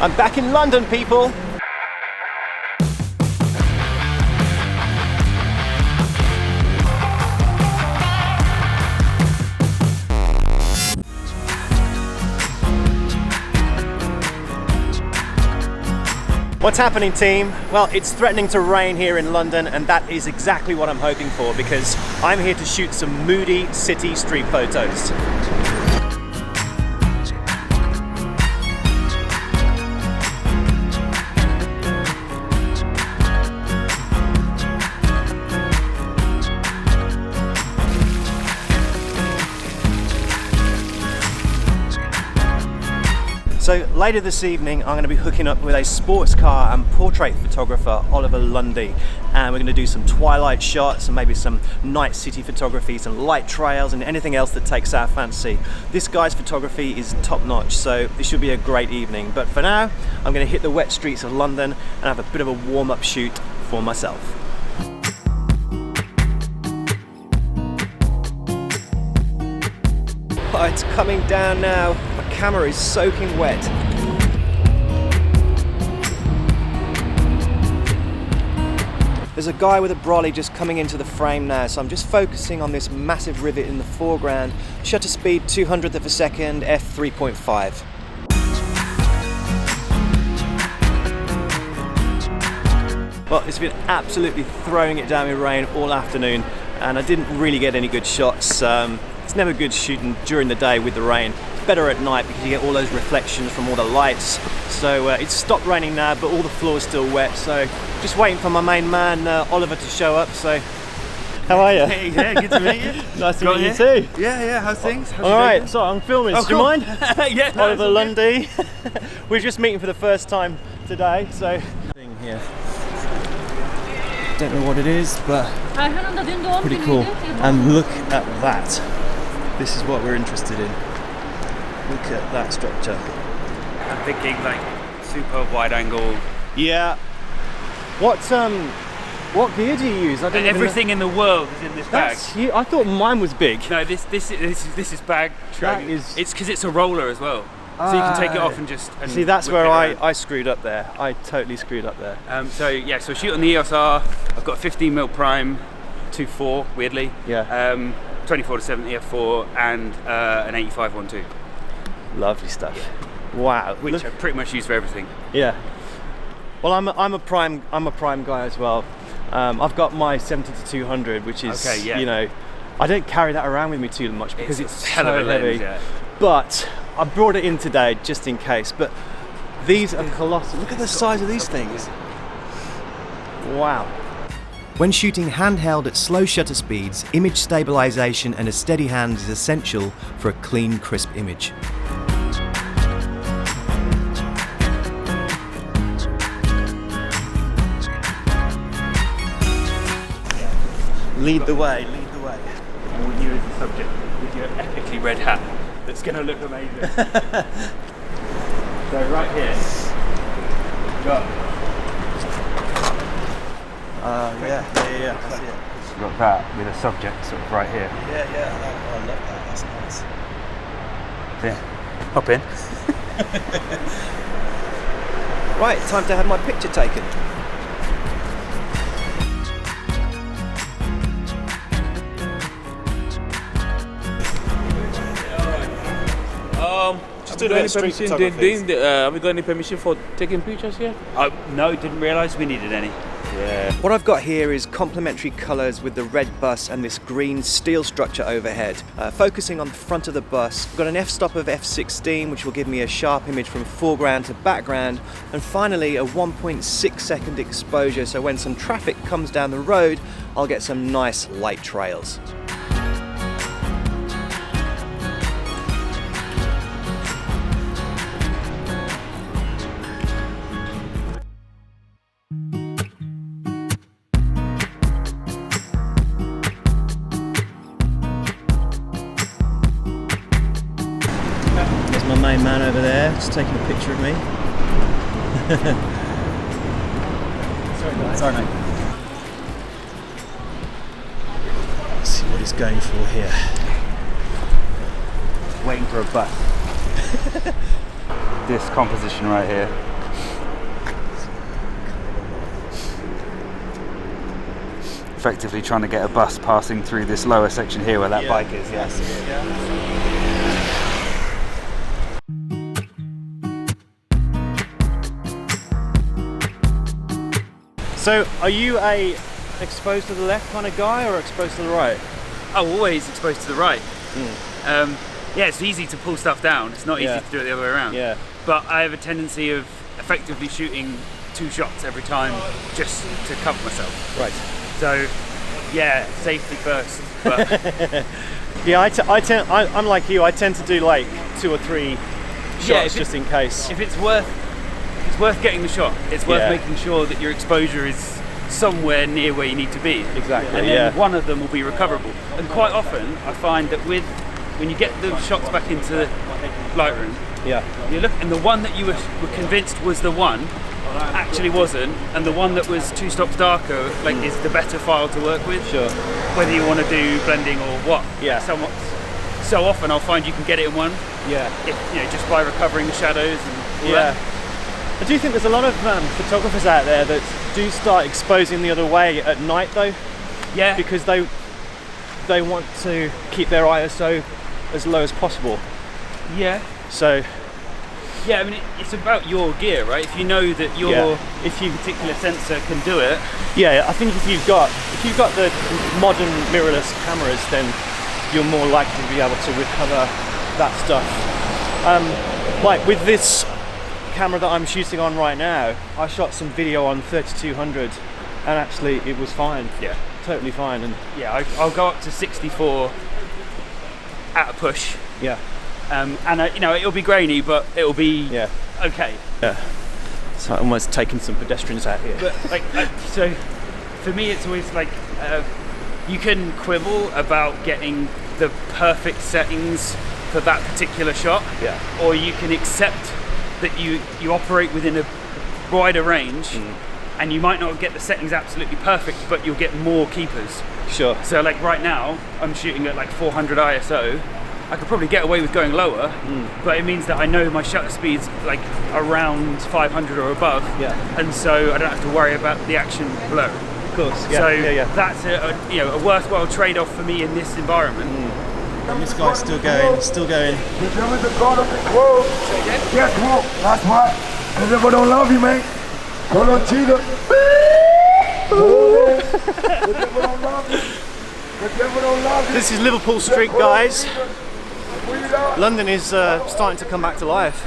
I'm back in London, people. What's happening, team? Well, it's threatening to rain here in London, and that is exactly what I'm hoping for, because I'm here to shoot some moody city street photos. So later this evening, I'm going to be hooking up with a sports car and portrait photographer, Oliver Lundy, and we're going to do some twilight shots and maybe some night city photography, some light trails and anything else that takes our fancy. This guy's photography is top notch, so it should be a great evening. But for now, I'm going to hit the wet streets of London and have a bit of a warm-up shoot for myself. Oh, it's coming down now. My camera is soaking wet. There's a guy with a brolly just coming into the frame now, so I'm just focusing on this massive rivet in the foreground. Shutter speed 200th of a second, f3.5. Well, it's been absolutely throwing it down with rain all afternoon, and I didn't really get any good shots. It's never good shooting during the day with the rain. It's better at night because you get all those reflections from all the lights. So it's stopped raining now, but all the floor is still wet. So just waiting for my main man, Oliver, to show up. So how are you? Hey, yeah, good to meet you. Nice to meet you too. Yeah, how's things? All right, so I'm filming. Do you mind? Yeah, no, Oliver Lundy. We're just meeting for the first time today, so thing here. Don't know what it is, but pretty cool. And look at that. This is what we're interested in. Look at that structure. I'm thinking like super wide angle. Yeah. What gear do you use? I don't Everything in the world is in this bag. I thought mine was big. No, this is bag. It's because it's a roller as well. So you can take it off and just... See, that's where I screwed up there. I totally screwed up there. So yeah, so shoot on the EOS R. I've got a 15mm prime 2.4, weirdly. Yeah. 24-70 f4 and an 85 1.2. Lovely stuff. Yeah. Wow. Which I pretty much use for everything. Yeah. Well, I'm a prime guy as well. I've got my 70-200, which is you know, I don't carry that around with me too much because it's hell of a heavy. lens, yeah. But I brought it in today just in case. But these are colossal. Look at the size of these things. Wow. When shooting handheld at slow shutter speeds, image stabilization and a steady hand is essential for a clean, crisp image. Lead the way, lead the way. And with you as the subject, with your epically red hat, that's going to look amazing. So right here, got yeah. I see it. You've got that with a subject sort of right here. Yeah, I love that. That's nice. So yeah, hop in. Right, time to have my picture taken. Just do any permission? Have we got any permission for taking pictures here? No, didn't realise we needed any. Yeah. What I've got here is complementary colours with the red bus and this green steel structure overhead. Focusing on the front of the bus, I've got an f-stop of f16, which will give me a sharp image from foreground to background, and finally a 1.6 second exposure, so when some traffic comes down the road, I'll get some nice light trails. My main man over there, just taking a picture of me. Sorry, guys. Sorry, mate. Let's see what he's going for here. Waiting for a bus. This composition right here, effectively trying to get a bus passing through this lower section here where that bike is. Yes. So, are you a exposed to the left kind of guy or exposed to the right? Oh, always exposed to the right. Yeah, it's easy to pull stuff down. It's not easy to do it the other way around. Yeah. But I have a tendency of effectively shooting 2 shots every time just to cover myself. Right. So, yeah, safety first. But Yeah, I'm like you. I tend to do like 2 or 3 shots just in case. If it's worth getting the shot. It's worth making sure that your exposure is somewhere near where you need to be. Exactly. And then one of them will be recoverable. And quite often, I find that when you get the shots back into Lightroom, you look, and the one that you were convinced was the one actually wasn't, and the one that was 2 stops darker is the better file to work with. Sure. Whether you want to do blending or what. Yeah. So often I'll find you can get it in one. Yeah. Just by recovering the shadows and all that. I do think there's a lot of photographers out there that do start exposing the other way at night though. Yeah. Because they want to keep their ISO as low as possible. Yeah. So. Yeah, I mean it's about your gear, right? If you know that if your particular sensor can do it. Yeah, I think if you've got the modern mirrorless cameras, then you're more likely to be able to recover that stuff. Like with this camera that I'm shooting on right now, I shot some video on 3200 and actually it was fine. Yeah, totally fine. And yeah, I'll go up to 64 at a push. Yeah. And it'll be grainy, but it'll be okay. Yeah. So I'm almost taking some pedestrians out here. But so for me, it's always you can quibble about getting the perfect settings for that particular shot. Yeah. Or you can accept that you operate within a wider range, and you might not get the settings absolutely perfect, but you'll get more keepers. Sure. So right now, I'm shooting at 400 ISO. I could probably get away with going lower, but it means that I know my shutter speed's around 500 or above, and so I don't have to worry about the action below. Of course. Yeah. So that's a worthwhile trade-off for me in this environment. And this guy's still going. The devil's the god of this world. Guess what? That's why the devil don't love you, man. Don't on cheater. The devil don't love you. The devil don't love you. This is Liverpool Street, guys. London is starting to come back to life.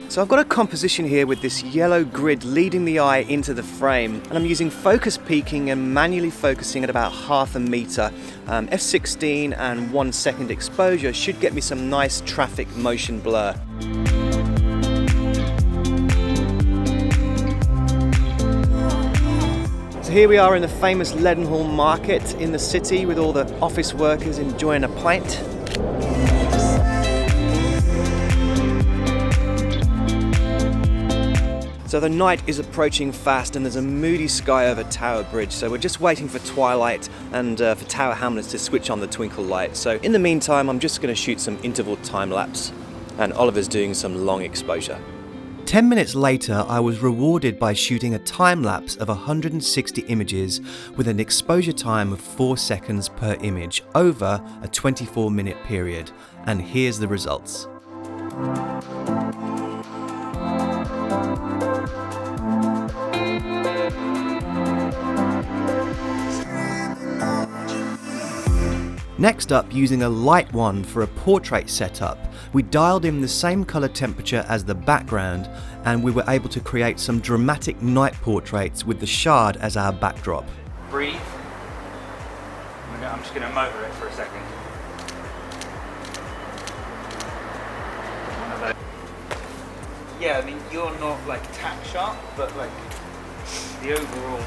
So I've got a composition here with this yellow grid leading the eye into the frame, and I'm using focus peaking and manually focusing at about 1/2 meter. F16 and 1 second exposure should get me some nice traffic motion blur. So here we are in the famous Leadenhall Market in the city with all the office workers enjoying a pint. So the night is approaching fast and there's a moody sky over Tower Bridge, so we're just waiting for twilight and for Tower Hamlets to switch on the twinkle light. So in the meantime, I'm just going to shoot some interval time lapse, and Oliver's doing some long exposure. 10 minutes later, I was rewarded by shooting a time lapse of 160 images with an exposure time of 4 seconds per image over a 24-minute period. And here's the results. Next up, using a light one for a portrait setup, we dialed in the same color temperature as the background, and we were able to create some dramatic night portraits with the Shard as our backdrop. Breathe. I'm just going to motor it for a second. Yeah, I mean, you're not tack sharp, but the overall.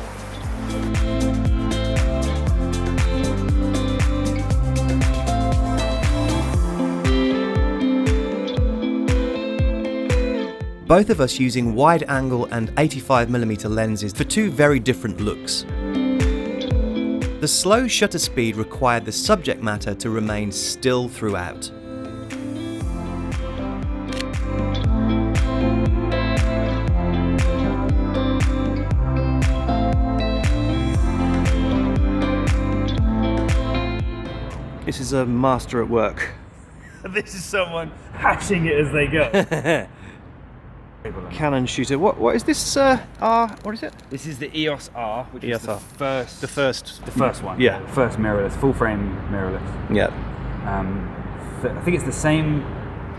Both of us using wide angle and 85mm lenses for 2 very different looks. The slow shutter speed required the subject matter to remain still throughout. This is a master at work. This is someone hashing it as they go. Canon shooter. What is this? R? What is it? This is the EOS R, which EOS is the R. first. The first one. Yeah. First mirrorless, full frame mirrorless. Yeah. I think it's the same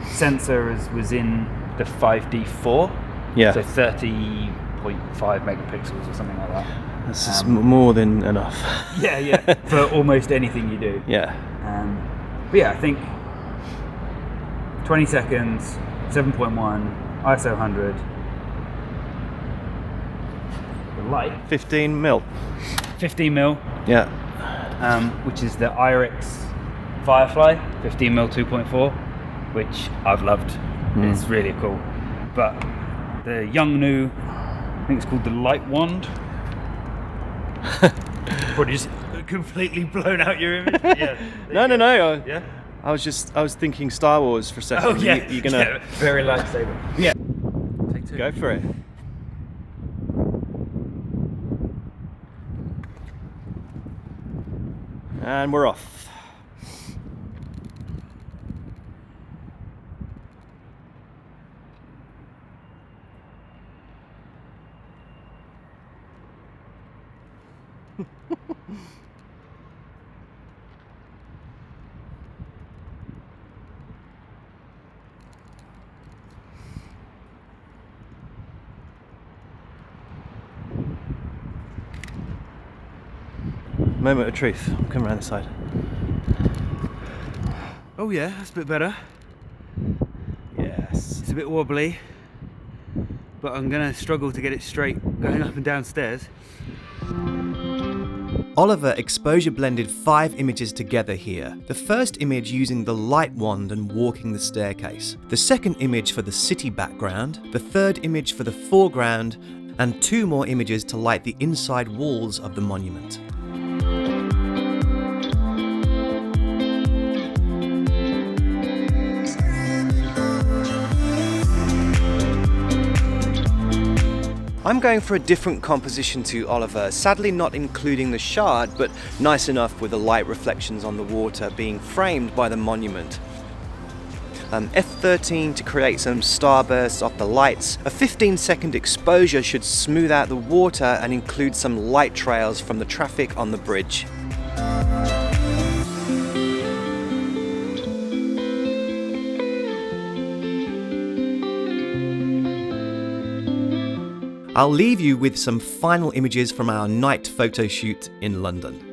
sensor as was in the 5D4. Yeah. So 30.5 megapixels or something like that. That's just more than enough. Yeah. For almost anything you do. Yeah. But yeah, I think 20 seconds, 7.1, ISO 100. The light. 15 mil. 15 mil. Yeah. Which is the IRIX Firefly 15 mil 2.4, which I've loved. It's really cool. But the young new, I think it's called the Light Wand. Probably just completely blown out your image. Yeah. No. Yeah. I was thinking Star Wars for a second. Oh yeah. You're gonna very lightsaber. Yeah. Take two. go for it. And we're off. Moment of truth. Come around the side. Oh yeah, that's a bit better. Yes. It's a bit wobbly, but I'm gonna struggle to get it straight going up and down stairs. Oliver exposure blended 5 images together here. The first image using the light wand and walking the staircase. The second image for the city background. The third image for the foreground. And 2 more images to light the inside walls of the monument. I'm going for a different composition to Oliver, sadly not including the shard, but nice enough with the light reflections on the water being framed by the monument. F13 to create some starbursts off the lights. A 15-second exposure should smooth out the water and include some light trails from the traffic on the bridge. I'll leave you with some final images from our night photo shoot in London.